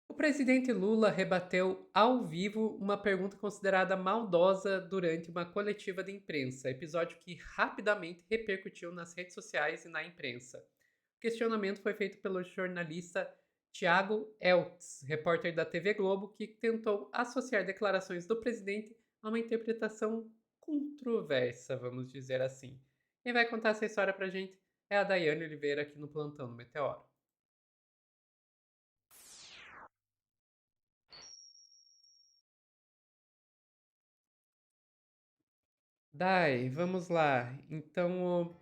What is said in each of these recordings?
O presidente Lula rebateu ao vivo uma pergunta considerada maldosa durante uma coletiva de imprensa, episódio que rapidamente repercutiu nas redes sociais e na imprensa. O questionamento foi feito pelo jornalista Tiago Eltz, repórter da TV Globo, que tentou associar declarações do presidente a uma interpretação controversa, vamos dizer assim. Quem vai contar essa história pra gente é a Daiane Oliveira aqui no Plantão do Meteoro. Dai, vamos lá. Então,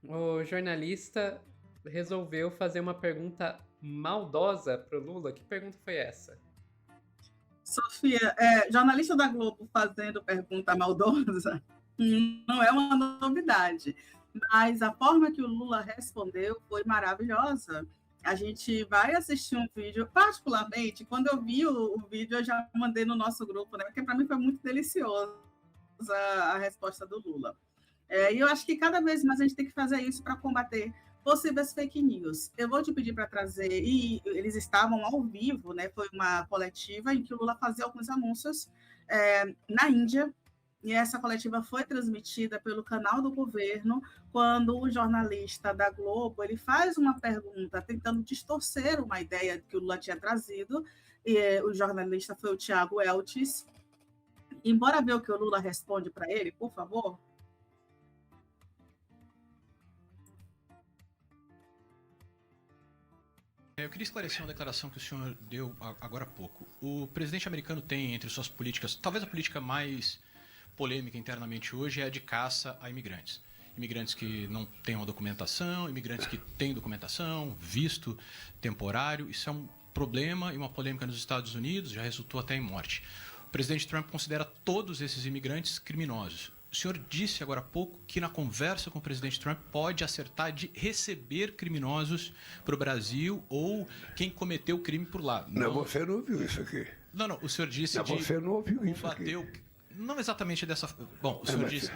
o jornalista resolveu fazer uma pergunta maldosa pro Lula. Que pergunta foi essa? Sofia, jornalista da Globo fazendo pergunta maldosa não é uma novidade, mas a forma que o Lula respondeu foi maravilhosa. A gente vai assistir um vídeo, particularmente, quando eu vi o vídeo, eu já mandei no nosso grupo, né? Porque para mim foi muito deliciosa a resposta do Lula. E eu acho que cada vez mais a gente tem que fazer isso para combater possíveis fake news. Eu vou te pedir para trazer, e eles estavam ao vivo, né? Foi uma coletiva em que o Lula fazia alguns anúncios na Índia, e essa coletiva foi transmitida pelo canal do governo, quando o jornalista da Globo ele faz uma pergunta tentando distorcer uma ideia que o Lula tinha trazido, e o jornalista foi o Tiago Eltis. Embora ver o que o Lula responde para ele, por favor. Eu queria esclarecer uma declaração que o senhor deu agora há pouco. O presidente americano tem entre suas políticas, talvez a política mais polêmica internamente hoje é a de caça a imigrantes. Imigrantes que não têm uma documentação, imigrantes que têm documentação, visto temporário. Isso é um problema e uma polêmica nos Estados Unidos, já resultou até em morte. O presidente Trump considera todos esses imigrantes criminosos. O senhor disse agora há pouco que na conversa com o presidente Trump pode acertar de receber criminosos para o Brasil ou quem cometeu o crime por lá. Não, você não ouviu isso aqui. Não, o senhor disse não, de você não ouviu isso aqui. Não exatamente dessa... Bom, o senhor disse...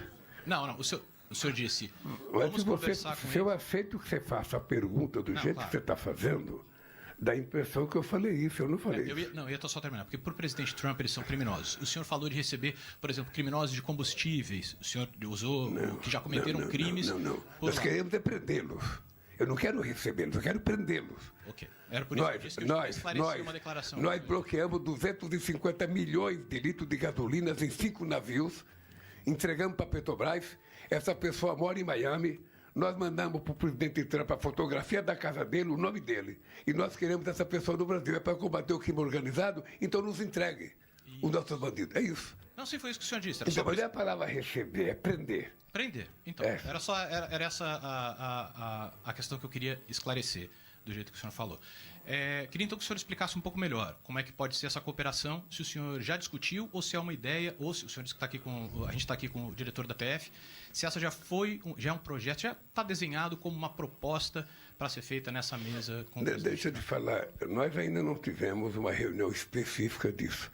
Não, o senhor disse... Mas se eu aceito que você faça a pergunta do jeito que você está fazendo, dá a impressão que eu falei isso, eu não falei isso. Eu ia só terminar, porque por presidente Trump eles são criminosos. O senhor falou de receber, por exemplo, criminosos de combustíveis. O senhor usou que já cometeram crimes. Não. Nós queremos é prendê-los. Eu não quero recebê-los, eu quero prendê-los. Ok. Era por isso que eu disse que eu esclareci uma declaração. Nós bloqueamos 250 milhões de litros de gasolinas em 5 navios, entregamos para a Petrobras. Essa pessoa mora em Miami. Nós mandamos para o presidente Trump a fotografia da casa dele, o nome dele. E nós queremos essa pessoa no Brasil. É para combater o crime organizado, então nos entregue os nossos bandidos. É isso. Não, sim, foi isso que o senhor disse. Então, mas não é a palavra receber, é prender. Prender. Então, era essa a questão que eu queria esclarecer, do jeito que o senhor falou. Queria então que o senhor explicasse um pouco melhor como é que pode ser essa cooperação, se o senhor já discutiu ou se é uma ideia, ou se o senhor disse que a gente está aqui com o diretor da TF, se essa já é um projeto, já está desenhado como uma proposta para ser feita nessa mesa com o presidente. Deixa eu te falar, nós ainda não tivemos uma reunião específica disso.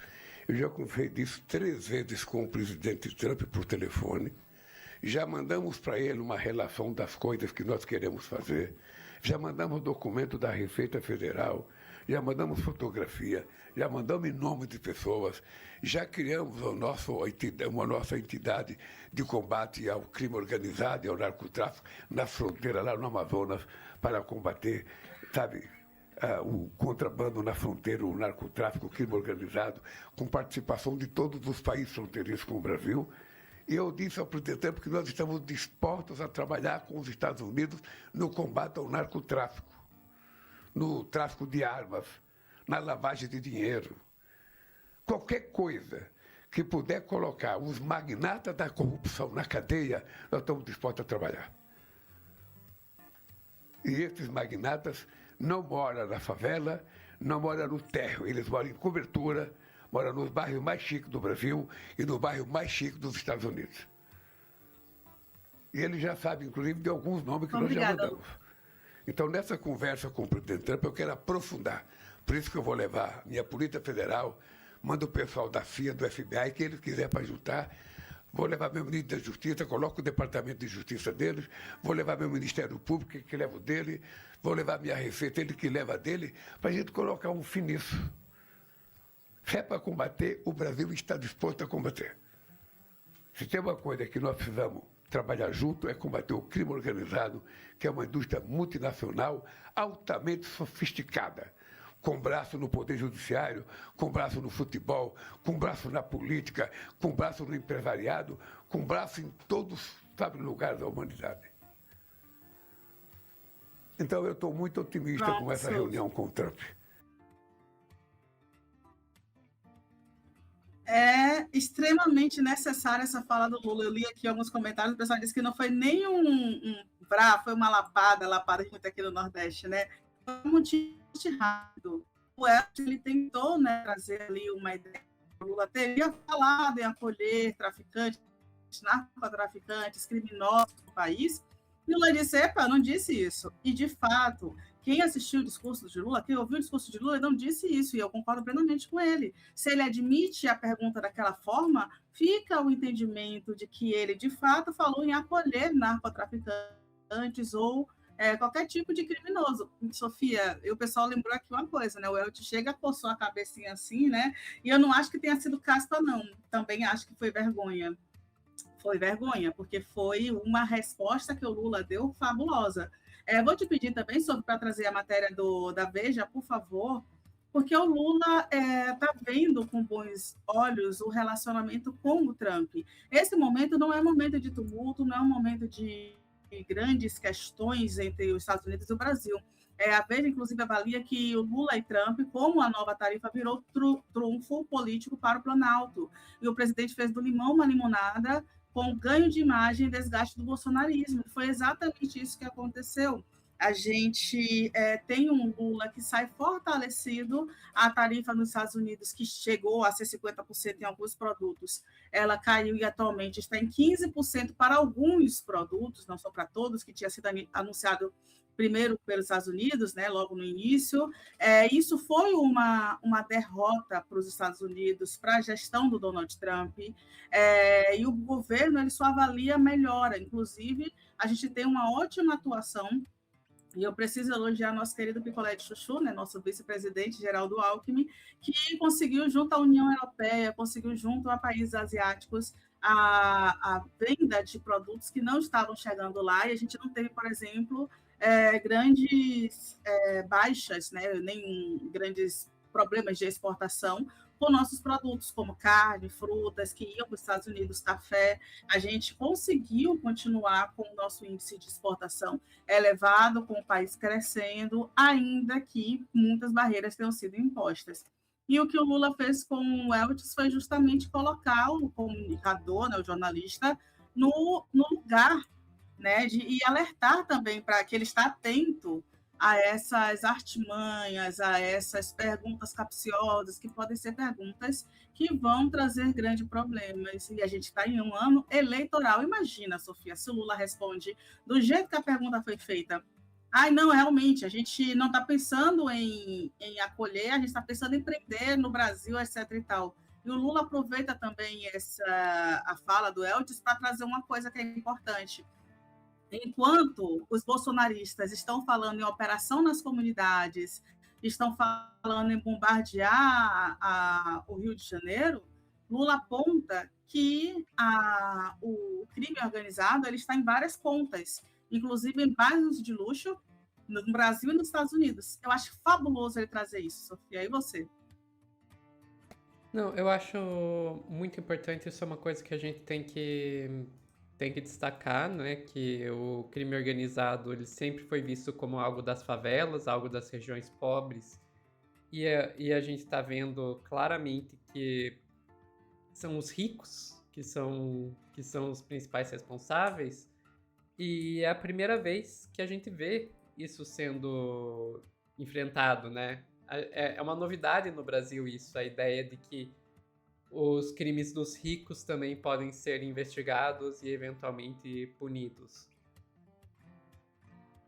Eu já conversei disso 3 vezes com o presidente Trump por telefone. Já mandamos para ele uma relação das coisas que nós queremos fazer. Já mandamos documento da Receita Federal, já mandamos fotografia, já mandamos nome de pessoas, já criamos uma nossa entidade de combate ao crime organizado e ao narcotráfico na fronteira, lá no Amazonas, para combater, o contrabando na fronteira, o narcotráfico, o crime organizado, com participação de todos os países fronteiriços com o Brasil. E eu disse ao presidente Trump que nós estamos dispostos a trabalhar com os Estados Unidos no combate ao narcotráfico, no tráfico de armas, na lavagem de dinheiro. Qualquer coisa que puder colocar os magnatas da corrupção na cadeia, nós estamos dispostos a trabalhar. E esses magnatas não moram na favela, não moram no térreo, eles moram em cobertura, mora nos bairros mais chiques do Brasil e no bairro mais chique dos Estados Unidos. E ele já sabe, inclusive, de alguns nomes que nós já mandamos. Então, nessa conversa com o presidente Trump, eu quero aprofundar. Por isso que eu vou levar minha Polícia Federal, mando o pessoal da CIA, do FBI, que eles quiserem para juntar. Vou levar meu ministro da Justiça, coloco o Departamento de Justiça deles, vou levar meu Ministério Público, que leva o dele, vou levar minha Receita, ele que leva a dele, para a gente colocar um fim nisso. Se é para combater, o Brasil está disposto a combater. Se tem uma coisa que nós precisamos trabalhar junto, é combater o crime organizado, que é uma indústria multinacional altamente sofisticada, com braço no poder judiciário, com braço no futebol, com braço na política, com braço no empresariado, com braço em todos, sabe, lugares da humanidade. Então eu estou muito otimista com essa reunião com o Trump. É extremamente necessária essa fala do Lula. Eu li aqui alguns comentários, o pessoal disse que não foi nem um foi uma lapada muito aqui no Nordeste, né? Foi um motivo rápido. O Elcio, ele tentou, né, trazer ali uma ideia. O Lula teria falado em acolher traficantes, narcotraficantes, criminosos no país. E o Lula disse, epa, não disse isso. E, de fato, quem assistiu o discurso de Lula, quem ouviu o discurso de Lula, não disse isso, e eu concordo plenamente com ele. Se ele admite a pergunta daquela forma, fica o entendimento de que ele, de fato, falou em acolher narcotraficantes ou qualquer tipo de criminoso. Sofia, o pessoal lembrou aqui uma coisa, né? O Elton chega, coçou a cabecinha assim, né? E eu não acho que tenha sido caspa, não. Também acho que foi vergonha. Foi vergonha, porque foi uma resposta que o Lula deu fabulosa. Vou te pedir também, para trazer a matéria da Veja, por favor, porque o Lula está vendo com bons olhos o relacionamento com o Trump. Esse momento não é um momento de tumulto, não é um momento de grandes questões entre os Estados Unidos e o Brasil. A Veja, inclusive, avalia que o Lula e Trump, como a nova tarifa, virou trunfo político para o Planalto. E o presidente fez do limão uma limonada com ganho de imagem e desgaste do bolsonarismo. Foi exatamente isso que aconteceu. A gente tem um Lula que sai fortalecido, a tarifa nos Estados Unidos, que chegou a ser 50% em alguns produtos, ela caiu e atualmente está em 15% para alguns produtos, não só para todos, que tinha sido anunciado primeiro pelos Estados Unidos, né, logo no início. Isso foi uma derrota para os Estados Unidos, para a gestão do Donald Trump, e o governo ele só avalia a melhora. Inclusive, a gente tem uma ótima atuação, e eu preciso elogiar nosso querido picolé de chuchu, né, nosso vice-presidente, Geraldo Alckmin, que conseguiu, junto à União Europeia, conseguiu, junto a países asiáticos, a venda de produtos que não estavam chegando lá, e a gente não teve, por exemplo, grandes baixas, né, nem grandes problemas de exportação com nossos produtos, como carne, frutas, que iam para os Estados Unidos, café. A gente conseguiu continuar com o nosso índice de exportação elevado, com o país crescendo, ainda que muitas barreiras tenham sido impostas. E o que o Lula fez com o Eltis foi justamente colocar o comunicador, né, o jornalista, no lugar, né, e alertar também para que ele está atento a essas artimanhas, a essas perguntas capciosas, que podem ser perguntas que vão trazer grandes problemas. E a gente está em um ano eleitoral. Imagina, Sofia, se o Lula responde do jeito que a pergunta foi feita. Não, realmente, a gente não está pensando em acolher, a gente está pensando em prender no Brasil, etc. e tal. E o Lula aproveita também a fala do Eltis para trazer uma coisa que é importante. Enquanto os bolsonaristas estão falando em operação nas comunidades, estão falando em bombardear o Rio de Janeiro, Lula aponta que o crime organizado ele está em várias pontas, inclusive em bairros de luxo, no Brasil e nos Estados Unidos. Eu acho fabuloso ele trazer isso, Sofia. E você? Não, eu acho muito importante, isso é uma coisa que a gente tem que destacar, né, que o crime organizado ele sempre foi visto como algo das favelas, algo das regiões pobres, e a gente está vendo claramente que são os ricos que são os principais responsáveis, e é a primeira vez que a gente vê isso sendo enfrentado, né? É uma novidade no Brasil isso, a ideia de que os crimes dos ricos também podem ser investigados e eventualmente punidos.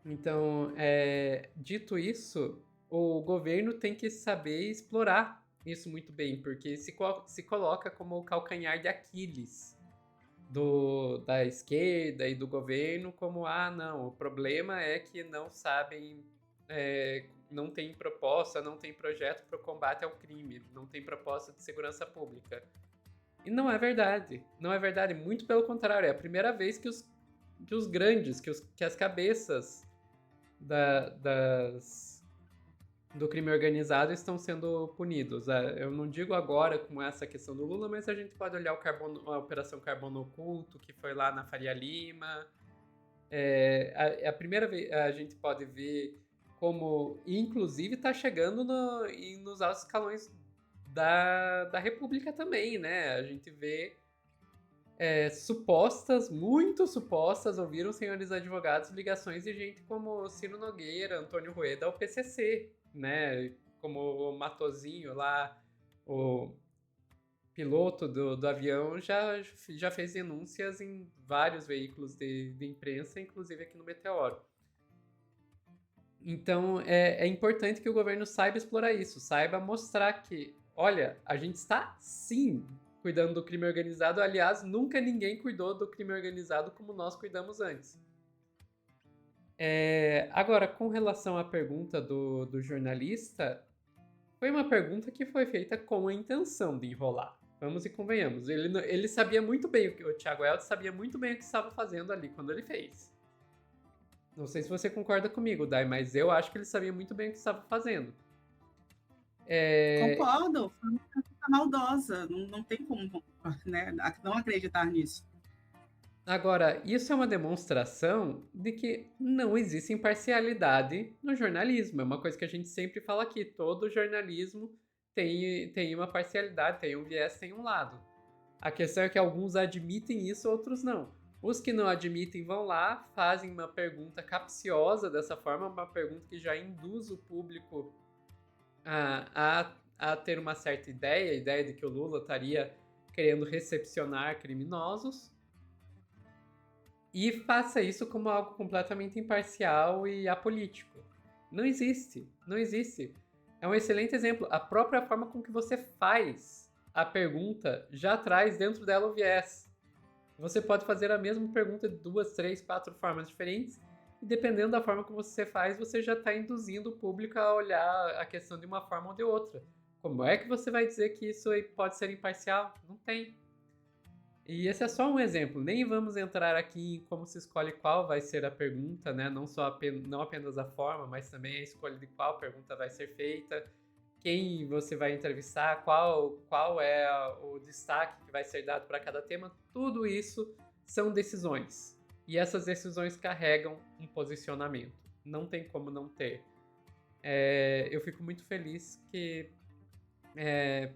Então, dito isso, o governo tem que saber explorar isso muito bem, porque se coloca como o calcanhar de Aquiles da esquerda e do governo, como, não, o problema é que não sabem não tem proposta, não tem projeto para o combate ao crime, não tem proposta de segurança pública. E não é verdade. Não é verdade. Muito pelo contrário. É a primeira vez que os grandes, que as cabeças do crime organizado estão sendo punidos. Eu não digo agora com essa questão do Lula, mas a gente pode olhar a Operação Carbono Oculto, que foi lá na Faria Lima. A primeira vez a gente pode ver como, inclusive, está chegando nos altos escalões da República também, né? A gente vê muito supostas, ouviram senhores advogados, ligações de gente como Ciro Nogueira, Antônio Rueda ao PCC, né? Como o Matosinho lá, o piloto do avião, já fez denúncias em vários veículos de imprensa, inclusive aqui no Meteoro. Então, é importante que o governo saiba explorar isso, saiba mostrar que, olha, a gente está, sim, cuidando do crime organizado. Aliás, nunca ninguém cuidou do crime organizado como nós cuidamos antes. Agora, com relação à pergunta do jornalista, foi uma pergunta que foi feita com a intenção de enrolar. Vamos e convenhamos. Ele sabia muito bem, o Thiago Helder sabia muito bem o que estava fazendo ali quando ele fez. Não sei se você concorda comigo, Dai, mas eu acho que ele sabia muito bem o que estava fazendo. Concordo, foi uma pergunta maldosa, não tem como, né, não acreditar nisso. Agora, isso é uma demonstração de que não existe imparcialidade no jornalismo. É uma coisa que a gente sempre fala aqui. Todo jornalismo tem uma parcialidade, tem um viés, tem um lado. A questão é que alguns admitem isso, outros não. Os que não admitem vão lá, fazem uma pergunta capciosa dessa forma, uma pergunta que já induz o público a ter uma certa ideia, a ideia de que o Lula estaria querendo recepcionar criminosos, e faça isso como algo completamente imparcial e apolítico. Não existe, não existe. É um excelente exemplo. A própria forma com que você faz a pergunta já traz dentro dela o viés. Você pode fazer a mesma pergunta de 2, 3, 4 formas diferentes, e dependendo da forma que você faz, você já está induzindo o público a olhar a questão de uma forma ou de outra. Como é que você vai dizer que isso pode ser imparcial? Não tem. E esse é só um exemplo. Nem vamos entrar aqui em como se escolhe qual vai ser a pergunta, né? Não apenas a forma, mas também a escolha de qual pergunta vai ser feita, quem você vai entrevistar, qual é o destaque que vai ser dado para cada tema. Tudo isso são decisões. E essas decisões carregam um posicionamento. Não tem como não ter. Eu fico muito feliz que,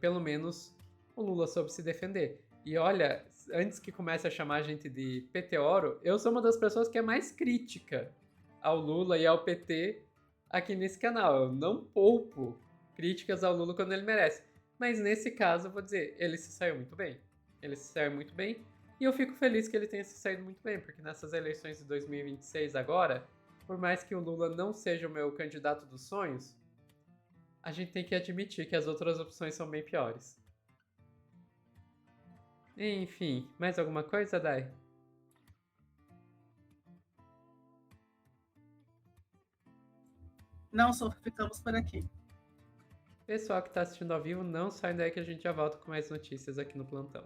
pelo menos, o Lula soube se defender. E olha, antes que comece a chamar a gente de Peteoro, eu sou uma das pessoas que é mais crítica ao Lula e ao PT aqui nesse canal. Eu não poupo críticas ao Lula quando ele merece. Mas nesse caso, eu vou dizer, ele se saiu muito bem. Ele se saiu muito bem. E eu fico feliz que ele tenha se saído muito bem, porque nessas eleições de 2026 agora, por mais que o Lula não seja o meu candidato dos sonhos, a gente tem que admitir que as outras opções são bem piores. Enfim, mais alguma coisa, Dai? Não, só ficamos por aqui. Pessoal que está assistindo ao vivo, não sai daí que a gente já volta com mais notícias aqui no Plantão.